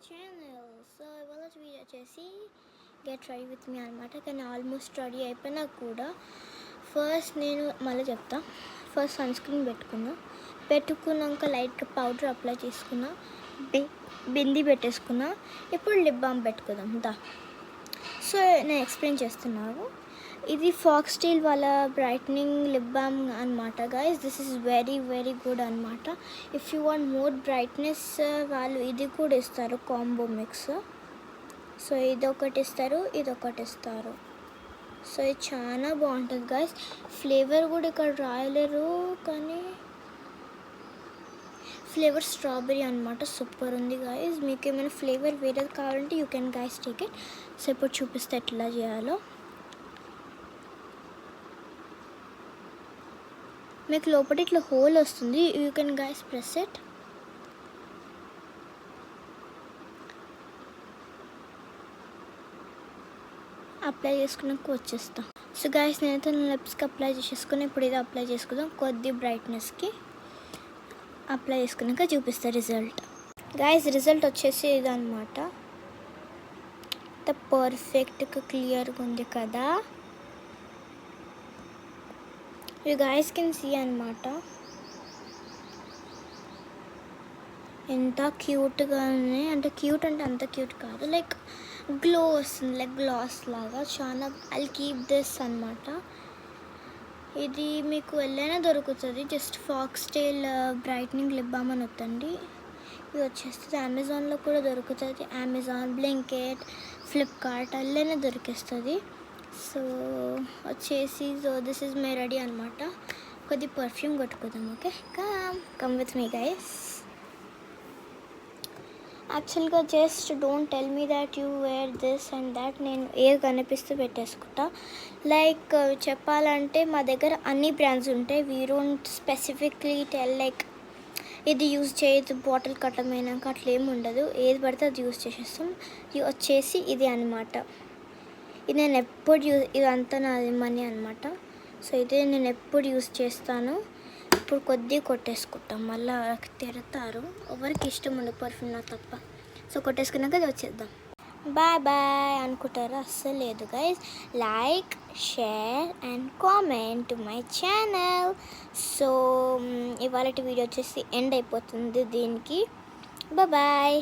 Channel. So ఇవాళ video వచ్చేసి get ready with me అనమాట. కానీ ఆల్మోస్ట్ రెడీ అయిపోయినా కూడా ఫస్ట్ నేను మళ్ళీ చెప్తా. ఫస్ట్ సన్ స్క్రీన్ పెట్టుకున్నాక లైట్గా పౌడర్ అప్లై చేసుకున్నా, బింది పెట్టేసుకున్నా. ఇప్పుడు లిప్ బామ్ పెట్టుకుందాం దా. సో నేను ఎక్స్ప్లెయిన్ చేస్తున్నాను. ఇది ఫాక్స్టైల్ వాళ్ళ బ్రైట్నింగ్ లిప్ బామ్ అనమాట guys. This is very very good అనమాట. If you want more brightness వాళ్ళు ఇది కూడా ఇస్తారు, కాంబో మిక్స్. సో ఇదొకటి ఇస్తారు, ఇదొకటి ఇస్తారు. సో ఇది చాలా బాగుంటుంది గైస్. ఫ్లేవర్ కూడా ఇక్కడ రాయలేరు, కానీ ఫ్లేవర్ స్ట్రాబెరీ అనమాట. సూపర్ ఉంది గైస్. మీకు ఏమైనా ఫ్లేవర్ వేరేది కావాలంటే you can guys take it. So ఇప్పుడు చూపిస్తే ఎట్లా చేయాలో. మీకు లోపల ఇట్లా హోల్ వస్తుంది, you can guys press it. Apply చేసుకున్నాక వచ్చేస్తాం. సో గైస్ నేనైతే నా లిప్స్కి అప్లై చేసేసుకుని ఇప్పుడు ఇది అప్లై చేసుకుందాం. కొద్ది బ్రైట్నెస్కి అప్లై చేసుకున్నాక చూపిస్తా రిజల్ట్. గైస్ రిజల్ట్ వచ్చేసి ఇది అనమాట. పర్ఫెక్ట్గా క్లియర్గా ఉంది కదా. యూ గైస్ కెన్ సీ అనమాట ఎంత క్యూట్గా ఉన్నాయి. అంటే క్యూట్ అంటే అంత క్యూట్ కాదు, లైక్ గ్లో వస్తుంది, లైక్ గ్లాస్ లాగా. చాలా ఐ కీప్ దిస్ అనమాట. ఇది మీకు వెళ్ళైనా దొరుకుతుంది. Just Foxtale brightening lip balm అని వద్దండి, ఇది వచ్చేస్తుంది. అమెజాన్లో కూడా దొరుకుతుంది. అమెజాన్, బ్లింకెట్, ఫ్లిప్కార్ట్ అల్లైనా దొరికేస్తుంది. సో వచ్చేసి so this is my ready అనమాట. కొద్ది పర్ఫ్యూమ్ కొట్టుకుందాం. Okay, come with me guys. యాక్చువల్గా just don't tell me that you wear this and that. నేను ఏది కనిపిస్తూ పెట్టేసుకుంటా. లైక్ చెప్పాలంటే మా దగ్గర అన్ని బ్రాండ్స్ ఉంటాయి. We don't specifically tell like ఇది యూజ్ చేయదు బాటిల్ కట్టమైనాక అట్లా ఏమి ఉండదు. ఏది పడితే అది యూజ్ చేసేస్తాం. ఇది వచ్చేసి ఇది అనమాట. ఇది నేను ఎప్పుడు ఇదంతా నాది మనీ అనమాట. సో ఇదే నేను ఎప్పుడు యూజ్ చేస్తాను. ఇప్పుడు కొద్దిగా కొట్టేసుకుంటాం, మళ్ళీ తిడతారు. ఎవరికి ఇష్టం ఉండదు పర్ఫ్యూమ్, నా తప్ప. సో కొట్టేసుకున్నాక అది వచ్చేద్దాం. బాయ్ బాయ్ అనుకుంటారు, అస్సలు లేదు guys. Like, share and comment my channel. So ఇవాళ వీడియో వచ్చేసి ఎండ్ అయిపోతుంది దీనికి. బాయ్.